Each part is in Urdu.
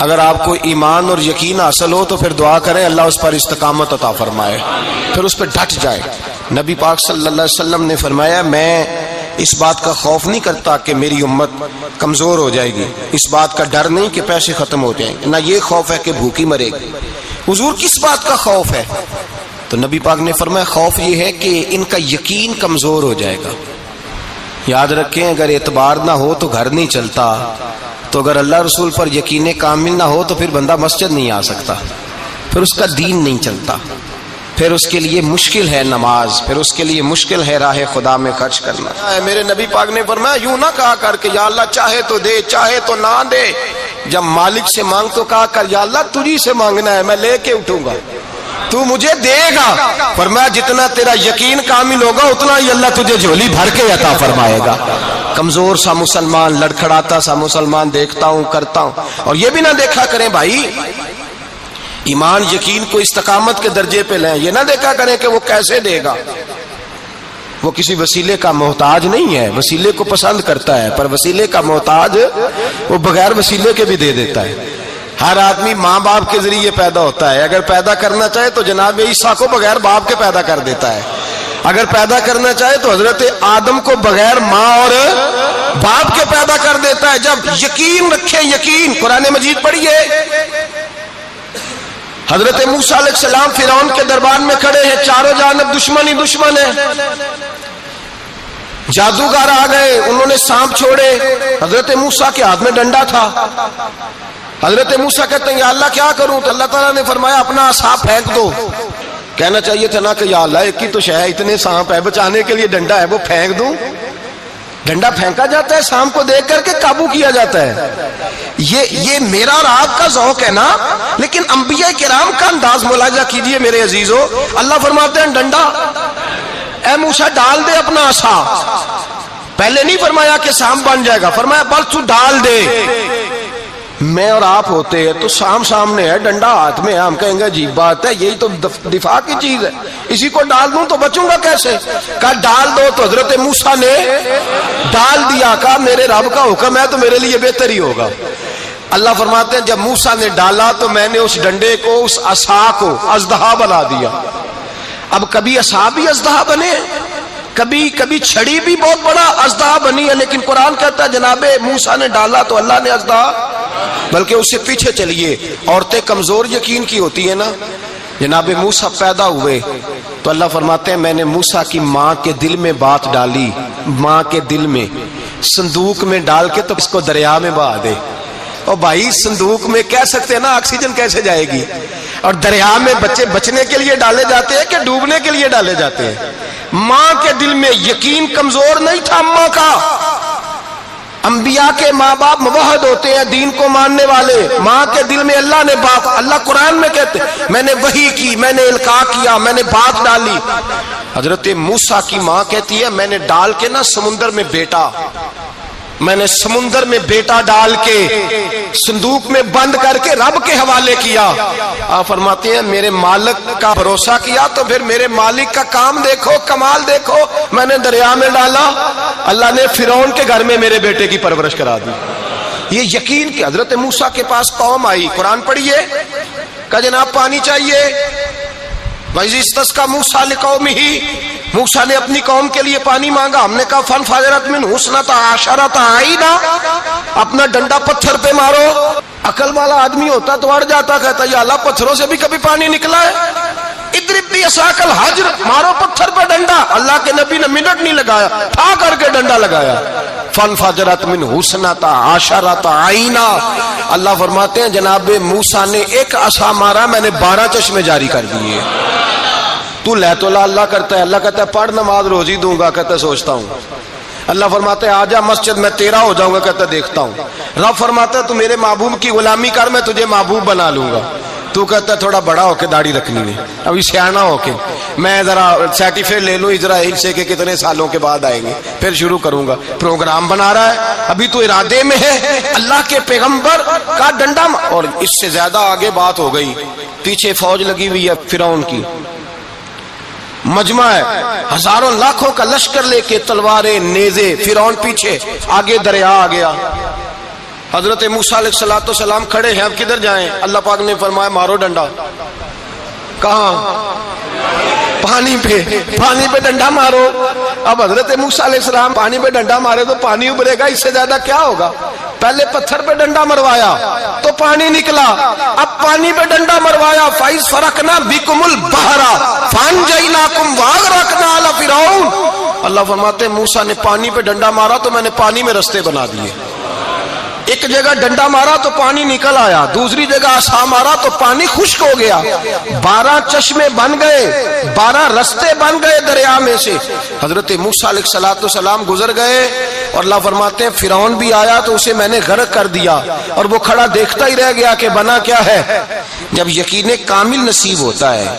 اگر آپ کو ایمان اور یقین حاصل ہو تو پھر دعا کریں اللہ اس پر استقامت عطا فرمائے، پھر اس پہ ڈٹ جائے۔ نبی پاک صلی اللہ علیہ وسلم نے فرمایا میں اس بات کا خوف نہیں کرتا کہ میری امت کمزور ہو جائے گی، اس بات کا ڈر نہیں کہ پیسے ختم ہو جائیں، نہ یہ خوف ہے کہ بھوکی مرے گی۔ حضور کس بات کا خوف ہے؟ تو نبی پاک نے فرمایا خوف یہ ہے کہ ان کا یقین کمزور ہو جائے گا۔ یاد رکھیں اگر اعتبار نہ ہو تو گھر نہیں چلتا، تو اگر اللہ رسول پر یقین کامل نہ ہو تو پھر بندہ مسجد نہیں آ سکتا، پھر اس کا دین نہیں چلتا، پھر اس کے لیے مشکل ہے نماز، پھر اس کے لیے مشکل ہے راہ خدا میں خرچ کرنا۔ میرے نبی پاک نے فرمایا یوں نہ کہا کر کہ یا اللہ چاہے تو دے چاہے تو نہ دے، جب مالک سے مانگ تو کہا کر یا اللہ تجھی سے مانگنا ہے، میں لے کے اٹھوں گا، تو مجھے دے گا۔ فرمایا جتنا تیرا یقین کامل ہوگا اتنا ہی اللہ تجھے جھولی بھر کے عطا فرمائے گا۔ کمزور سا مسلمان، لڑکھڑاتا سا مسلمان دیکھتا ہوں کرتا ہوں، اور یہ بھی نہ دیکھا کریں بھائی ایمان یقین کو استقامت کے درجے پہ لیں، یہ نہ دیکھا کریں کہ وہ کیسے دے گا، وہ کسی وسیلے کا محتاج نہیں ہے، وسیلے کو پسند کرتا ہے، پر وسیلے کا محتاج وہ بغیر وسیلے کے بھی دے دیتا ہے۔ ہر آدمی ماں باپ کے ذریعے پیدا ہوتا ہے، اگر پیدا کرنا چاہے تو جناب عیسیٰ کو بغیر باپ کے پیدا کر دیتا ہے، اگر پیدا کرنا چاہے تو حضرت آدم کو بغیر ماں اور باپ کے پیدا کر دیتا ہے۔ جب یقین رکھیں، یقین، قرآن مجید پڑھیے، حضرت موسیٰ علیہ السلام فرعون کے دربار میں کھڑے ہیں، چاروں جانب دشمن ہی دشمن ہے، جادوگر آ گئے، انہوں نے سانپ چھوڑے، حضرت موسیٰ کے ہاتھ میں ڈنڈا تھا، حضرت موسیٰ کہتے ہیں یا اللہ کیا کروں؟ تو اللہ تعالیٰ نے فرمایا اپنا عصا پھینک دو۔ کہنا چاہیے تھا نا کہ یا اللہ ایک ہی تو شے ہے، اتنے سانپ ہے، بچانے کے لیے ڈنڈا ہے وہ پھینک دوں؟ ڈنڈا پھینکا جاتا ہے، سانپ کو دیکھ کر کے قابو کیا جاتا ہے۔ یہ میرا اور آپ کا ذوق ہے نا، لیکن انبیاء کرام کا انداز ملاحظہ کیجئے میرے عزیزو۔ اللہ فرماتے ہیں ڈنڈا، اے موسیٰ ڈال دے اپنا عصا، پہلے نہیں فرمایا کہ سانپ بن جائے گا، فرمایا بس تو ڈال دے۔ میں اور آپ ہوتے ہیں تو سامنے ہے، ڈنڈا ہاتھ میں ہے، ہم کہیں گے عجیب بات ہے، یہی تو دفاع کی چیز ہے، اسی کو ڈال دوں تو بچوں گا کیسے؟ کہا ڈال دو، تو حضرت موسیٰ نے ڈال دیا، کہا میرے رب کا حکم ہے تو میرے لیے بہتر ہی ہوگا۔ اللہ فرماتے ہیں جب موسیٰ نے ڈالا تو میں نے اس ڈنڈے کو، اس عصا کو اژدہا بنا دیا۔ اب کبھی عصا بھی اژدہا بنے، کبھی چھڑی بھی بہت بڑا اژدہا بنی ہے، لیکن قرآن کہتا ہے جناب موسیٰ نے ڈالا تو اللہ نے اژدہا، بلکہ اس سے پیچھے چلیے، عورتیں کمزور یقین کی ہوتی ہیں نا، جناب موسیٰ پیدا ہوئے تو اللہ فرماتے ہیں میں نے موسیٰ کی ماں کے دل میں بات ڈالی، ماں کے دل میں، صندوق میں ڈال کے تو اس کو دریا میں بہا دے۔ اور بھائی صندوق میں کہہ سکتے ہیں نا آکسیجن کیسے جائے گی، اور دریا میں بچے بچنے کے لیے ڈالے جاتے ہیں کہ ڈوبنے کے لیے ڈالے جاتے ہیں؟ ماں کے دل میں یقین کمزور نہیں تھا اماں کا۔ انبیاء کے ماں باپ موحد ہوتے ہیں، دین کو ماننے والے، ماں کے دل میں اللہ نے بات، اللہ قرآن میں کہتے میں نے وحی کی، میں نے القاء کیا، میں نے بات ڈالی۔ حضرت موسیٰ کی ماں کہتی ہے میں نے ڈال کے نا سمندر میں بیٹا، میں نے سمندر میں بیٹا ڈال کے صندوق میں بند کر کے رب کے حوالے کیا۔ آپ فرماتے ہیں میرے مالک کا بھروسہ کیا تو پھر میرے مالک کا کام دیکھو، کمال دیکھو، میں نے دریا میں ڈالا، اللہ نے فرعون کے گھر میں میرے بیٹے کی پرورش کرا دی۔ یہ یقین کہ حضرت موسیٰ کے پاس قوم آئی، قرآن پڑھیے، کہا جناب پانی چاہیے، وَإِذِ اسْتَسْقَىٰ مُوسَىٰ لِقَوْمِهِ، موسیٰ نے اپنی قوم کے لیے پانی مانگا، ہم نے کہا فَانْفَجَرَتْ مِنْهُ اثْنَتَا عَشَرَةَ عَيْنًا، اپنا ڈنڈا پتھر پہ مارو۔ عقل والا آدمی ہوتا تو اڑ جاتا، کہتا یا اللہ پتھروں سے بھی کبھی پانی نکلا ہے؟ اضرب بعصاک الحجر، مارو پتھر پہ ڈنڈا۔ اللہ کے نبی نے منٹ نہیں لگایا، تھا کر کے ڈنڈا لگایا، فَانْفَجَرَتْ مِنْهُ اثْنَتَا عَشَرَةَ عَيْنًا۔ اللہ فرماتے ہیں جناب موسیٰ نے ایک عصا مارا، میں نے 12 چشمے جاری کر دیے۔ تو لے تو لا اللہ کرتا ہے، اللہ کہتا ہے پڑھ نماز روزی دوں گا، کہتا ہے سوچتا ہوں۔ اللہ فرماتا ہے آجا مسجد میں تیرا ہو جاؤں گا، کہتا ہے دیکھتا ہوں۔ رب فرماتا ہے تو میرے محبوب کی غلامی کر، میں تجھے محبوب بنا لوں گا۔ تو کہتا ہے تھوڑا بڑا ہو کے داڑھی رکھنی ہے، ابھی سیانا ہو کے میں ذرا سرٹیفکیٹ لے لوں اسرائیل سے کہ کتنے سالوں کے بعد آئیں گے، پھر شروع کروں گا۔ پروگرام بنا رہا ہے، ابھی تو ارادے میں ہے۔ اللہ کے پیغمبر کا ڈنڈا، اور اس سے زیادہ آگے بات ہو گئی، پیچھے فوج لگی ہوئی ہے فرعون کی، مجمع ہے، ہزاروں لاکھوں کا لشکر لے کے، تلواریں نیزے، فرعون پیچھے، آگے دریا آ گیا۔ حضرت موسیٰ علیہ السلام کھڑے ہیں، اب کدھر جائیں؟ اللہ پاک نے فرمایا مارو ڈنڈا۔ کہاں؟ پانی پہ ڈنڈا مارو۔ اب حضرت موسیٰ علیہ السلام پانی پہ ڈنڈا مارے تو پانی ابھرے گا، اس سے زیادہ کیا ہوگا؟ پہلے پتھر پہ ڈنڈا مروایا تو پانی نکلا، اب پانی پہ ڈنڈا مروایا فَإِذْ فَرَقْنَا بِكُمُ الْبَحْرَ فَأَنْجَيْنَاكُمْ وَأَغْرَقْنَا آلَ فِرْعَوْنَ۔ اللہ فرماتے ہیں موسیٰ نے پانی پہ ڈنڈا مارا تو میں نے پانی میں رستے بنا دیے۔ ایک جگہ ڈنڈا مارا تو پانی نکل آیا، دوسری جگہ عصا مارا تو پانی خشک ہو گیا، 12 چشمے بن گئے، 12 رستے بن گئے دریا میں سے۔ حضرت موسیٰ علیہ السلام گزر گئے اور اللہ فرماتے ہیں فرعون بھی آیا تو اسے میں نے غرق کر دیا، اور وہ کھڑا دیکھتا ہی رہ گیا کہ بنا کیا ہے۔ جب یقین کامل نصیب ہوتا ہے،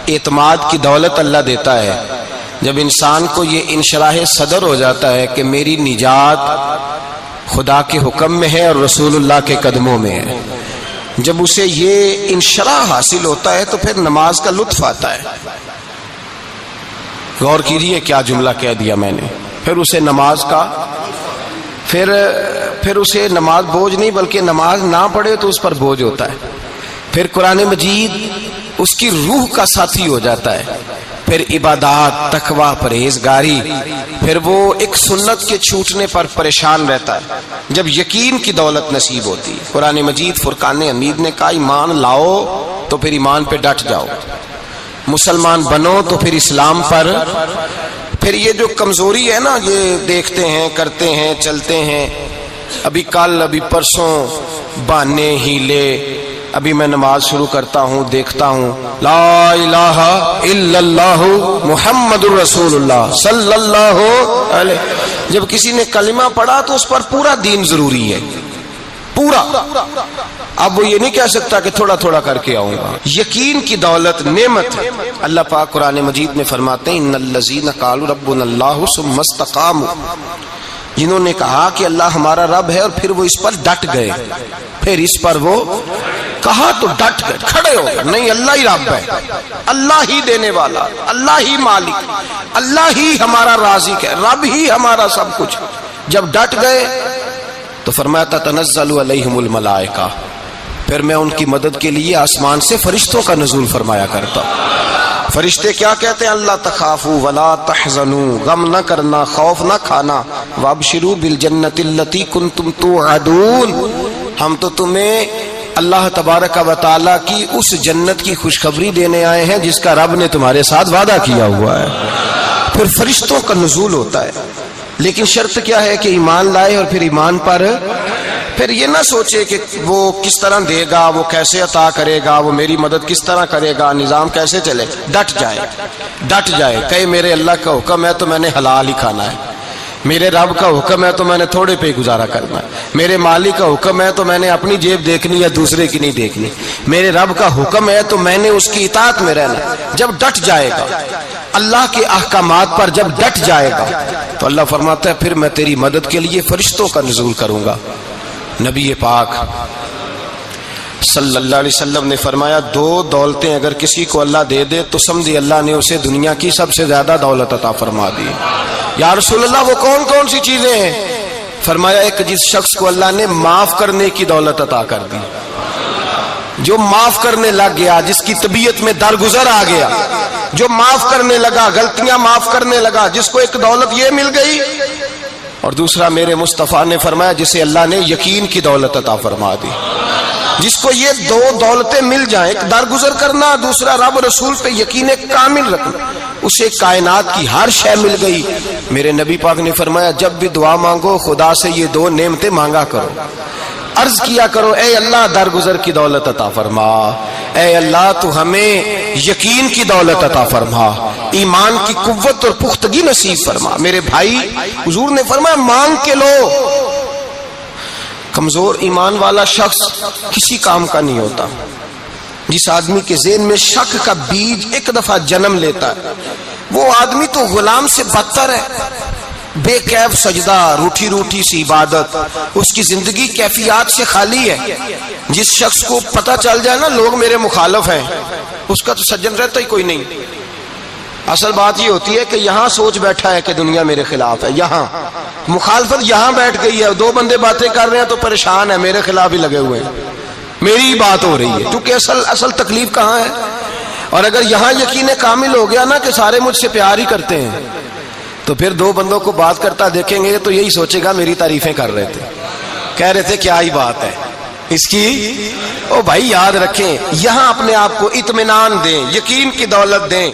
اعتماد کی دولت اللہ دیتا ہے، جب انسان کو یہ انشراح صدر ہو جاتا ہے کہ میری نجات خدا کے حکم میں ہے اور رسول اللہ کے قدموں میں ہے، جب اسے یہ انشراح حاصل ہوتا ہے تو پھر نماز کا لطف آتا ہے۔ غور کیجیے کیا جملہ کہہ دیا میں نے، پھر اسے نماز کا پھر اسے نماز بوجھ نہیں بلکہ نماز نہ پڑھے تو اس پر بوجھ ہوتا ہے، پھر قرآن مجید اس کی روح کا ساتھی ہو جاتا ہے، پھر عبادات، تقوی، پرہیزگاری، پھر وہ ایک سنت کے چھوٹنے پر پریشان رہتا ہے جب یقین کی دولت نصیب ہوتی ہے۔ قرآن مجید فرقان حمید نے کہا ایمان لاؤ تو پھر ایمان پہ ڈٹ جاؤ، مسلمان بنو تو پھر اسلام پر۔ پھر یہ جو کمزوری ہے نا، یہ دیکھتے ہیں، کرتے ہیں، چلتے ہیں، ابھی کل ابھی پرسوں بہانے ہیلے، ابھی میں نماز شروع کرتا ہوں دیکھتا ہوں لا الہ الا اللہ محمد الرسول اللہ صلی اللہ علیہ، جب کسی نے کلمہ پڑھا تو اس پر پورا دین ضروری ہے، پورا۔ اب وہ یہ نہیں کہہ سکتا کہ تھوڑا تھوڑا کر کے آؤں گا۔ یقین کی دولت نعمت ہے۔ اللہ پاک قرآن مجید میں فرماتے ہیں ان الذین قالوا ربنا اللہ ثم استقاموا، جنہوں نے کہا کہ اللہ ہمارا رب ہے اور پھر وہ اس پر ڈٹ گئے، پھر اس پر وہ کہا تو ڈٹ گئے، کھڑے ہو گئے، نہیں اللہ ہی رب ہے، اللہ ہی دینے والا، اللہ ہی مالک، اللہ ہی ہمارا رازق ہے، رب ہی ہمارا سب کچھ۔ جب ڈٹ گئے تو فرمایا تتنزل علیہم الملائکہ، پھر میں ان کی مدد کے لیے آسمان سے فرشتوں کا نزول فرمایا کرتا ہوں۔ فرشتے کیا کہتے ہیں؟ اللہ تخافوا ولا تحزنوا، غم نہ کرنا، خوف نہ کھانا، وابشروا بالجنۃ التی کنتم توعدون، ہم تو تمہیں اللہ تبارک و تعالی کی اس جنت کی خوشخبری دینے آئے ہیں جس کا رب نے تمہارے ساتھ وعدہ کیا ہوا ہے۔ پھر فرشتوں کا نزول ہوتا ہے، لیکن شرط کیا ہے کہ ایمان لائے، اور پھر ایمان پر پھر یہ نہ سوچے کہ وہ کس طرح دے گا، وہ کیسے عطا کرے گا، وہ میری مدد کس طرح کرے گا، نظام کیسے چلے، ڈٹ جائے، کہے میرے اللہ کا حکم ہے تو میں نے حلال ہی کھانا ہے، میرے رب کا حکم ہے تو میں نے تھوڑے پہ گزارا کرنا ہے، میرے مالک کا حکم ہے تو میں نے اپنی جیب دیکھنی یا دوسرے کی نہیں دیکھنی، میرے رب کا حکم ہے تو میں نے اس کی اطاعت میں رہنا۔ جب ڈٹ جائے گا اللہ کے احکامات پر، جب ڈٹ جائے گا تو اللہ فرماتا ہے پھر میں تیری مدد کے لیے فرشتوں کا نزول کروں گا۔ نبی پاک صلی اللہ علیہ وسلم نے فرمایا 2 دولتیں اگر کسی کو اللہ دے دے تو سمجھے اللہ نے اسے دنیا کی سب سے زیادہ دولت عطا فرما دی۔ یا رسول اللہ وہ کون کون سی چیزیں ہیں؟ فرمایا ایک جس شخص کو اللہ نے معاف کرنے کی دولت عطا کر دی، جو معاف کرنے لگ گیا، جس کی طبیعت میں درگزر آ گیا، جو معاف کرنے لگا، غلطیاں معاف کرنے لگا، جس کو ایک دولت یہ مل گئی۔ اور دوسرا میرے مصطفیٰ نے فرمایا جسے اللہ نے یقین کی دولت عطا فرما دی، جس کو یہ 2 دولتیں مل جائیں، ایک درگزر کرنا، دوسرا رب رسول پہ یقین کامل رکھنا، اسے کائنات کی ہر شے مل گئی۔ میرے نبی پاک نے فرمایا جب بھی دعا مانگو خدا سے یہ 2 نعمتیں مانگا کرو، عرض کیا کرو اے اللہ درگزر کی دولت عطا فرما، اے اللہ تو ہمیں یقین کی دولت عطا فرما، ایمان کی قوت اور پختگی نصیب فرما۔ میرے بھائی حضور نے فرمایا مانگ کے لو۔ کمزور ایمان والا شخص کسی کام کا نہیں ہوتا۔ جس آدمی کے ذہن میں شک کا بیج ایک دفعہ جنم لیتا ہے وہ آدمی تو غلام سے بدتر ہے۔ بے کیف سجدہ، روٹھی روٹھی سی عبادت، اس کی زندگی کیفیات سے خالی ہے۔ جس شخص کو پتہ چل جائے نا لوگ میرے مخالف ہیں، اس کا تو سجن رہتا ہی کوئی نہیں۔ اصل بات یہ ہوتی ہے کہ یہاں سوچ بیٹھا ہے کہ دنیا میرے خلاف ہے، یہاں مخالفت یہاں بیٹھ گئی ہے، دو بندے باتیں کر رہے ہیں تو پریشان ہے، میرے خلاف ہی لگے ہوئے ہیں، میری ہی بات ہو رہی ہے، کیونکہ اصل تکلیف کہاں ہے؟ اور اگر یہاں یقین کامل ہو گیا نا کہ سارے مجھ سے پیار ہی کرتے ہیں، تو پھر دو بندوں کو بات کرتا دیکھیں گے تو یہی سوچے گا میری تعریفیں کر رہے تھے، کہہ رہے تھے کیا ہی بات ہے اس کی۔ او بھائی یاد رکھیں، یہاں اپنے آپ کو اطمینان دیں، یقین کی دولت دیں۔